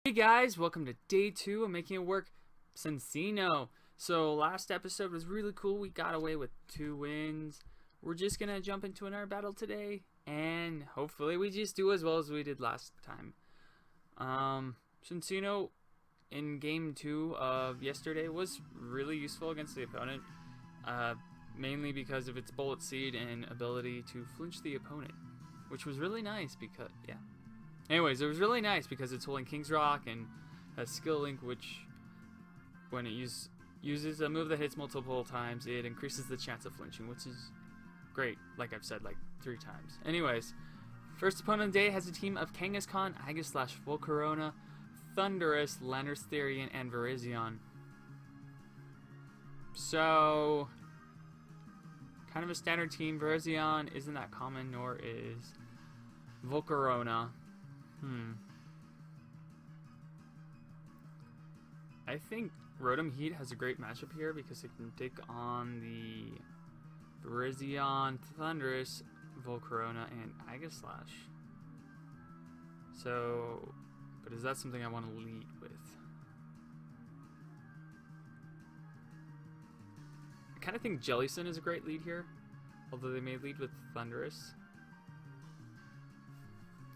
Hey guys, welcome to day 2 of Making It Work Cinccino. So last episode was really cool. We got away with 2 wins. We're just going to jump into another battle today, and hopefully we just do as well as we did last time. Cinccino in game 2 of yesterday was really useful against the opponent, mainly because of its bullet seed and ability to flinch the opponent, which was really nice because, yeah. Anyways, it was really nice because it's holding King's Rock and has Skill Link, which, when it uses a move that hits multiple times, it increases the chance of flinching, which is great, like I've said like 3 times. Anyways, first opponent of the day has a team of Kangaskhan, Volcarona, Thundurus, Landorus Therian, and Virizion. So, kind of a standard team. Virizion isn't that common, nor is Volcarona. I think Rotom Heat has a great matchup here because it can take on the Virizion, Thundurus, Volcarona, and Aegislash. So, but is that something I want to lead with? I kind of think Jellicent is a great lead here, although they may lead with Thundurus.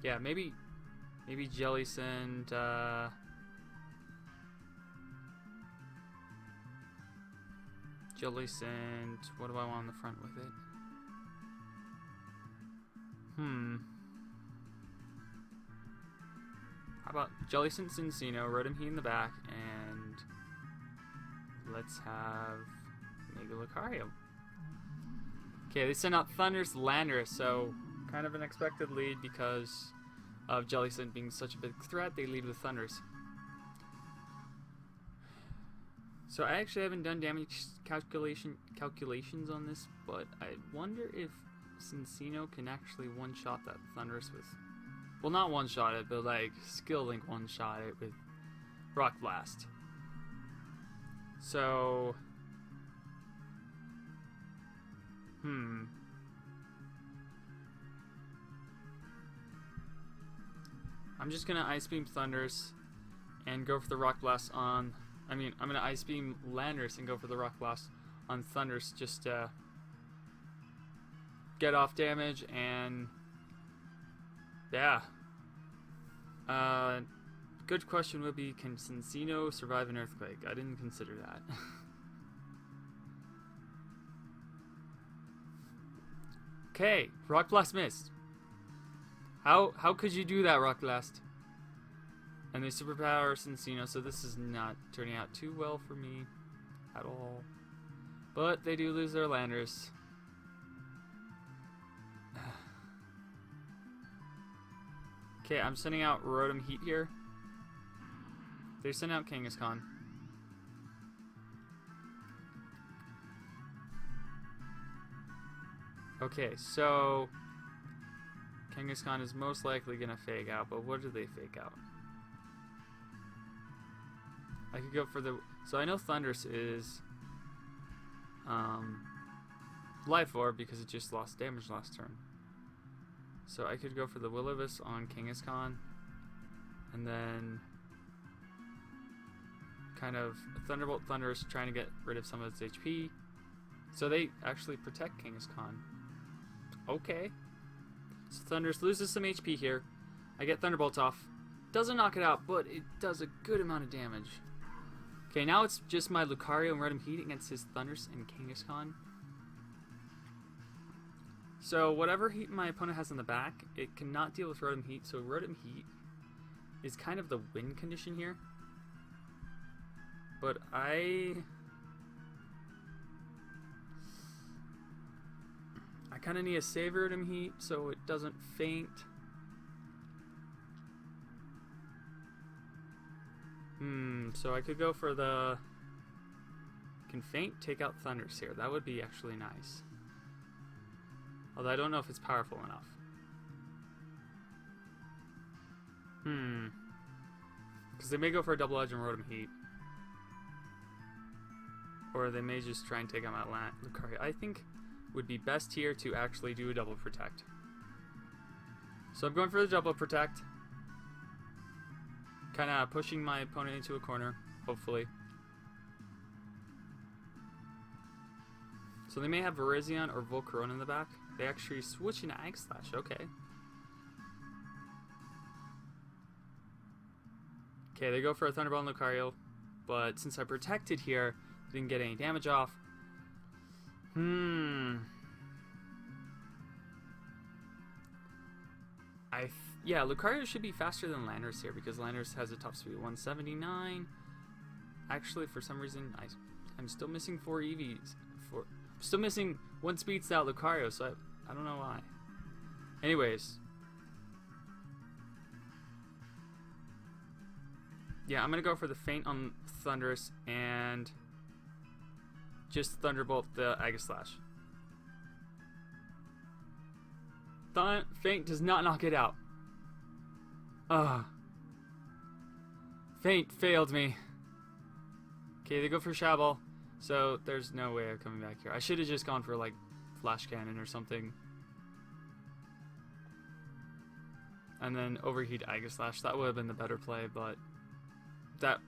Yeah, maybe Jellicent, what do I want on the front with it? How about Jellicent, Cinccino, Rotom Heat in the back, and let's have maybe Lucario. Okay, they send out Thundurus, Landorus, so kind of an expected lead because of Jellicent being such a big threat. They lead with Thundurus. So I actually haven't done damage calculations on this, but I wonder if Cinccino can actually one-shot that Thundurus with... Well, not one-shot it, but like Skill Link one-shot it with Rock Blast. So... I'm just gonna Ice Beam Thundurus and go for the Rock Blast on... I'm gonna Ice Beam Landorus and go for the Rock Blast on Thundurus just to get off damage and... yeah. Good question would be, can Cinccino survive an Earthquake? I didn't consider that. Okay, Rock Blast missed. How could you do that, Rock Blast? And they superpower Cinccino, so this is not turning out too well for me at all. But they do lose their Landorus. Okay, I'm sending out Rotom Heat here. They send out Kangaskhan. Okay, so Kangaskhan is most likely gonna fake out, but what do they fake out? I could go for the... So I know Thundurus is Life Orb because it just lost damage last turn. So I could go for the Will-O-Wisp on Kangaskhan and then kind of Thunderbolt Thundurus trying to get rid of some of its HP. So they actually protect Kangaskhan. Okay. So Thundurus loses some HP here. I get Thunderbolt off. Doesn't knock it out, but it does a good amount of damage. Okay, now it's just my Lucario and Rotom Heat against his Thundurus and Kangaskhan. So whatever heat my opponent has in the back, it cannot deal with Rotom Heat, so Rotom Heat is kind of the win condition here. But I kind of need to save Rotom Heat so it doesn't faint. So I could go for the... Can faint, take out Thundurus here. That would be actually nice. Although I don't know if it's powerful enough. Because they may go for a double edge on Rotom Heat. Or they may just try and take out my Lucario. I think would be best here to actually do a double protect. So I'm going for the double protect. Kind of pushing my opponent into a corner, hopefully. So they may have Virizion or Volcarona in the back. They actually switch into Aegislash, okay. Okay, they go for a Thunderbolt and Lucario, but since I protected here, didn't get any damage off. Yeah, Lucario should be faster than Landorus here because Landorus has a top speed of 179. Actually, for some reason, I'm still missing 4 EVs. I'm still missing 1 speed style Lucario, so I don't know why. Anyways. Yeah, I'm going to go for the Feint on Thundurus and just Thunderbolt the Aegislash. Feint does not knock it out. Ugh. Feint failed me. Okay, they go for Shabble, so there's no way of coming back here. I should have just gone for like Flash Cannon or something. And then Overheat Aegislash. That would have been the better play, but that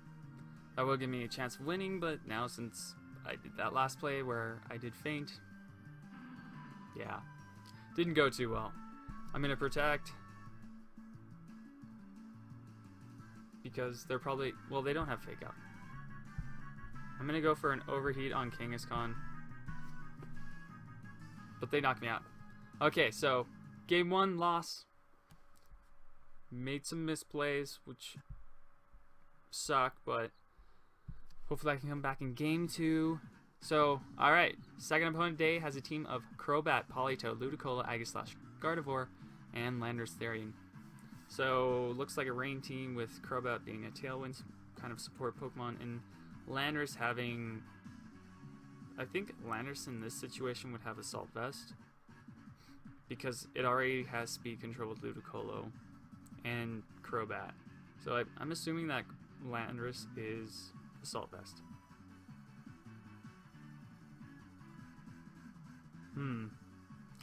would give me a chance of winning. But now since I did that last play where I did Feint, yeah, didn't go too well. I'm going to protect. Because they're probably, well, they don't have Fake Out. I'm going to go for an Overheat on Kangaskhan. But they knocked me out. Okay, so game 1 loss. Made some misplays, which suck, but hopefully I can come back in game 2. So, alright. Second opponent today has a team of Crobat, Politoed, Ludicolo, Aegislash, Gardevoir, and Landorus Therian. So, looks like a rain team with Crobat being a Tailwind kind of support Pokemon, and Landorus having... I think Landorus in this situation would have Assault Vest, because it already has speed control with Ludicolo and Crobat. So I'm assuming that Landorus is Assault Vest.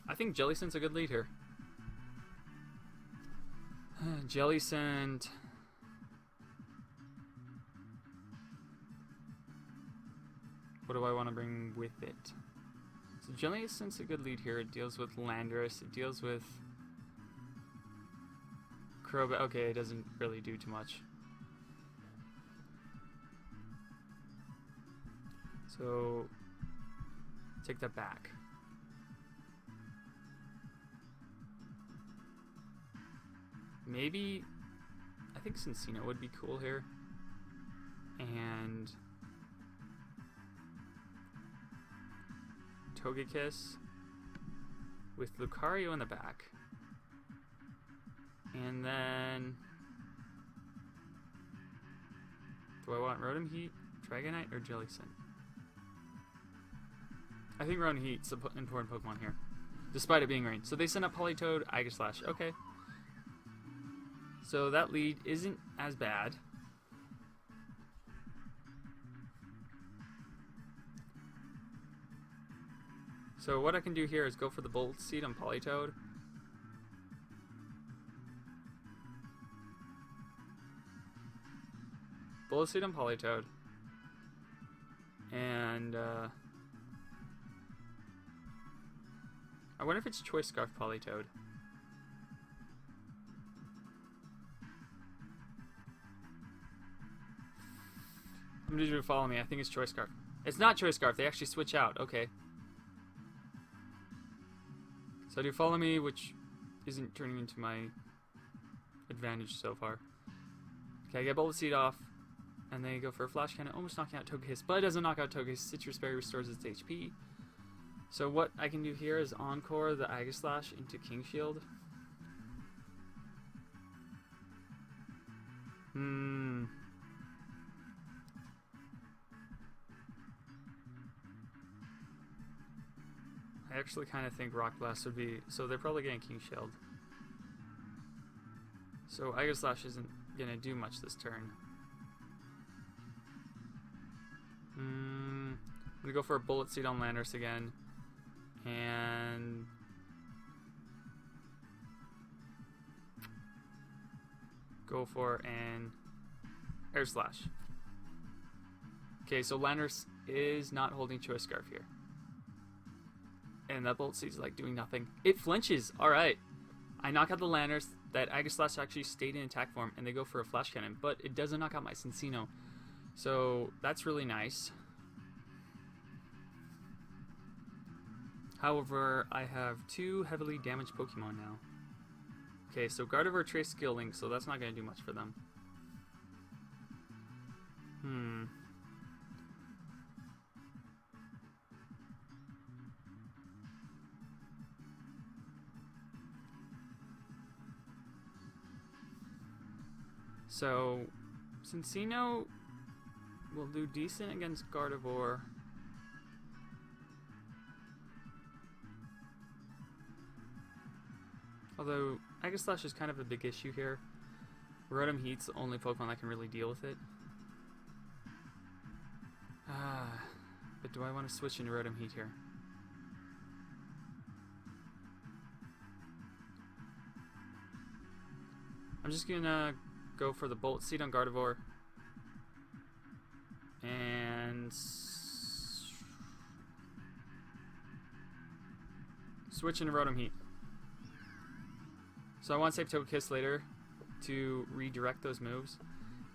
I think Jellicent's a good lead here. Jellicent. What do I want to bring with it? So Jellicent's a good lead here. It deals with Landorus. It deals with Crobat. Okay, it doesn't really do too much. So take that back. Maybe, I think Cinccino would be cool here. And Togekiss with Lucario in the back. And then, do I want Rotom Heat, Dragonite, or Jellicent? I think Rotom Heat's an important Pokemon here, despite it being rain. So they send up Politoed, Aegislash. Okay. So that lead isn't as bad. So what I can do here is go for the Bullet Seed on Politoed. Bullet Seed on Politoed. And I wonder if it's Choice Scarf Politoed. I'm just gonna follow me. I think it's Choice Scarf. It's not Choice Scarf. They actually switch out. Okay. So do follow me, which isn't turning into my advantage so far. Okay, I get Bullet Seed off, and then you go for a Flash Cannon, almost knocking out Togekiss, but it doesn't knock out Togekiss. Citrus Berry restores its HP. So what I can do here is Encore the Aegislash into King Shield. I actually kind of think Rock Blast would be... So they're probably getting King Shield. So Aegislash isn't going to do much this turn. I'm going to go for a Bullet Seed on Landorus again. And... go for an Air Slash. Okay, so Landorus is not holding Choice Scarf here. And that Bolt Seed's like doing nothing. It flinches. Alright. I knock out the Landorus. That Aegislash actually stayed in attack form, and they go for a Flash Cannon. But it doesn't knock out my Cinccino. So that's really nice. However, I have 2 heavily damaged Pokemon now. Okay, so Gardevoir Trace Skill Link, so that's not going to do much for them. So, Cinccino will do decent against Gardevoir. Although, Aegislash is kind of a big issue here. Rotom Heat's the only Pokemon that can really deal with it. But do I want to switch into Rotom Heat here? I'm just gonna go for the Bolt Seed on Gardevoir. And switch into Rotom Heat. So I want to save Togekiss later to redirect those moves.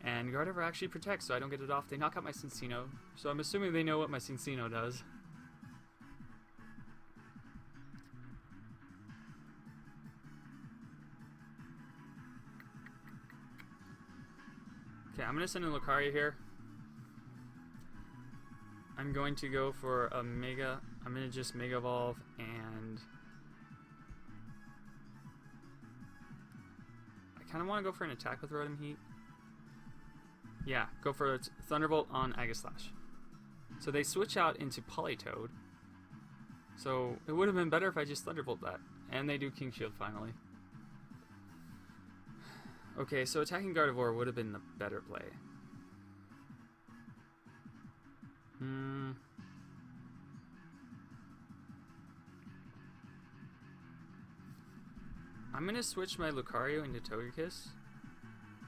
And Gardevoir actually protects, so I don't get it off. They knock out my Cinccino, so I'm assuming they know what my Cinccino does. Okay, I'm going to send in Lucario here. I'm going to go for a Mega. I'm going to just Mega Evolve and I kind of want to go for an attack with Rotom Heat. Yeah, go for a Thunderbolt on Aegislash. So they switch out into Politoed. So it would have been better if I just Thunderbolt that. And they do King Shield finally. Okay, so attacking Gardevoir would have been the better play. I'm going to switch my Lucario into Togekiss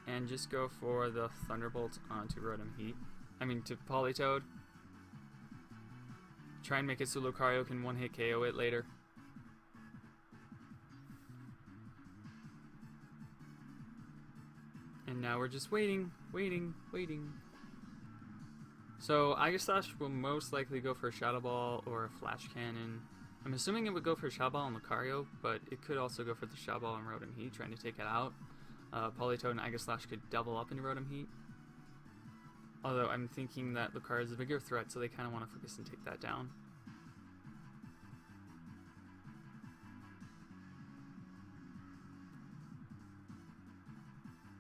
and just go for the Thunderbolt onto Rotom Heat. I mean, to Politoed. Try and make it so Lucario can one-hit KO it later. And now we're just waiting. So Aegislash will most likely go for a Shadow Ball or a Flash Cannon. I'm assuming it would go for a Shadow Ball on Lucario, but it could also go for the Shadow Ball on Rotom Heat, trying to take it out. Politoed and Aegislash could double up into Rotom Heat. Although I'm thinking that Lucario is a bigger threat, so they kind of want to focus and take that down.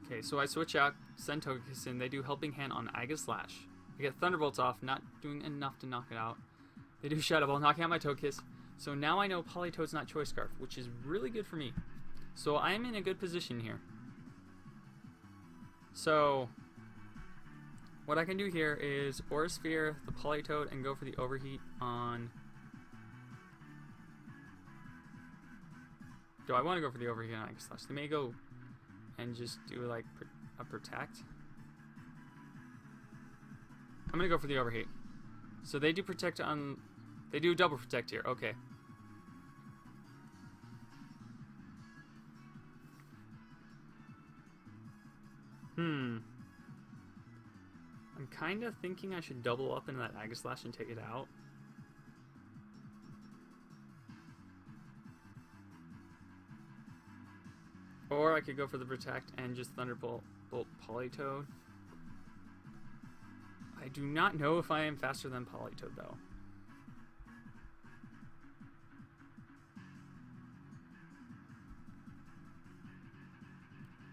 Okay, so I switch out, send Togekiss in, they do Helping Hand on Aegislash. I get Thunderbolts off, not doing enough to knock it out. They do Shadow Ball, knocking out my Togekiss. So now I know Politoed's not Choice Scarf, which is really good for me. So I am in a good position here. So what I can do here is Aura Sphere the Politoed and go for the Overheat on... Do I want to go for the Overheat on Aegislash? They may go and just do like a Protect. I'm gonna go for the Overheat. So they do Protect on... They do double Protect here, okay. I'm kind of thinking I should double up into that Aegislash and take it out. Or I could go for the Protect and just Thunderbolt Politoed. I do not know if I am faster than Politoed though.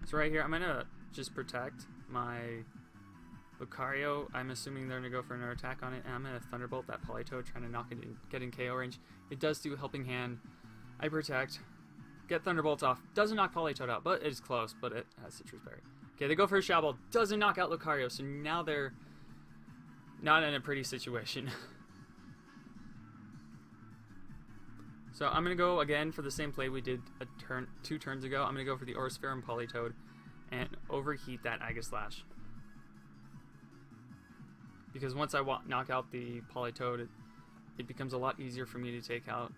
So right here, I'm gonna just protect my Lucario. I'm assuming they're gonna go for another attack on it, and I'm gonna Thunderbolt that Politoed, trying to knock it in, get in KO range. It does do Helping Hand. I protect, get Thunderbolt off. Doesn't knock Politoed out, but it's close. But it has Citrus Berry. Okay, they go for a Shadow Ball. Doesn't knock out Lucario, so now they're not in a pretty situation. So I'm going to go again for the same play we did 2 turns ago. I'm going to go for the Aura Sphere and Politoed and overheat that Aegislash. because once I knock out the Politoed, it becomes a lot easier for me to take out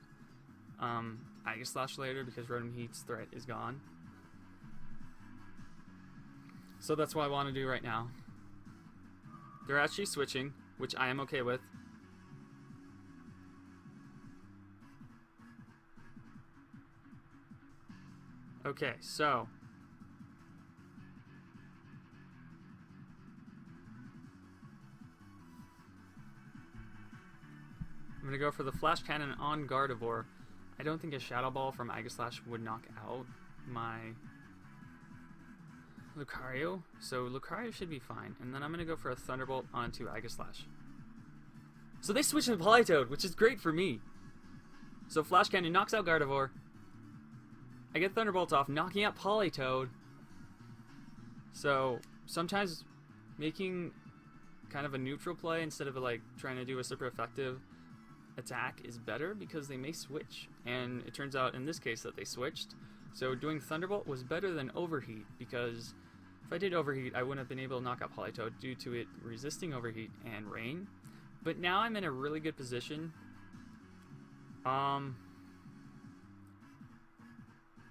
Aegislash later because Rotom Heat's threat is gone. So that's what I want to do right now. They're actually switching, which I am okay with. Okay, so I'm going to go for the Flash Cannon on Gardevoir. I don't think a Shadow Ball from Aegislash would knock out my Lucario, so Lucario should be fine. And then I'm going to go for a Thunderbolt onto Aegislash. So they switched to Politoed, which is great for me. So Flash Cannon knocks out Gardevoir. I get Thunderbolt off, knocking out Politoed. So sometimes making kind of a neutral play instead of like trying to do a super effective attack is better because they may switch. And it turns out in this case that they switched. So doing Thunderbolt was better than Overheat, because if I did Overheat, I wouldn't have been able to knock out Politoed due to it resisting Overheat and Rain. But now I'm in a really good position.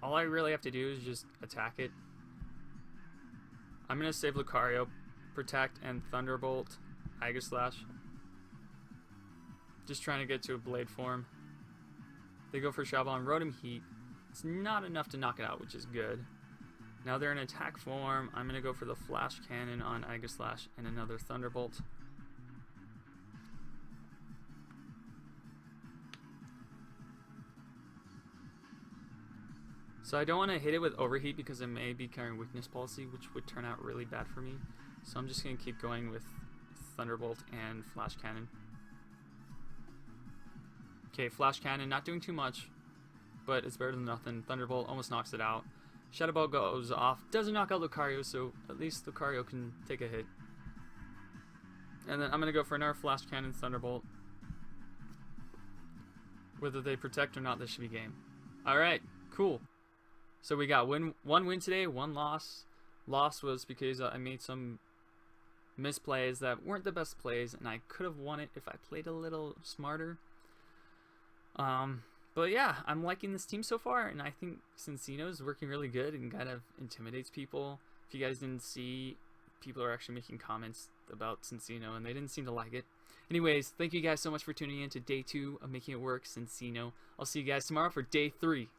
All I really have to do is just attack it. I'm going to save Lucario, Protect, and Thunderbolt Aegislash. Just trying to get to a Blade form. They go for Shadow Ball and Rotom Heat. It's not enough to knock it out, which is good. Now they're in attack form. I'm going to go for the Flash Cannon on Aegislash and another Thunderbolt. So I don't want to hit it with Overheat because it may be carrying Weakness Policy, which would turn out really bad for me. So I'm just going to keep going with Thunderbolt and Flash Cannon. Okay, Flash Cannon, not doing too much, but it's better than nothing. Thunderbolt almost knocks it out. Shadow Ball goes off, doesn't knock out Lucario, so at least Lucario can take a hit. And then I'm going to go for another Flash Cannon, Thunderbolt. Whether they protect or not, this should be game. Alright, cool. So we got one win today, one loss. Loss was because I made some misplays that weren't the best plays, and I could have won it if I played a little smarter. But yeah, I'm liking this team so far, and I think Cinccino is working really good and kind of intimidates people. If you guys didn't see, people are actually making comments about Cinccino, and they didn't seem to like it. Anyways, thank you guys so much for tuning in to day 2 of Making It Work Cinccino. I'll see you guys tomorrow for day 3.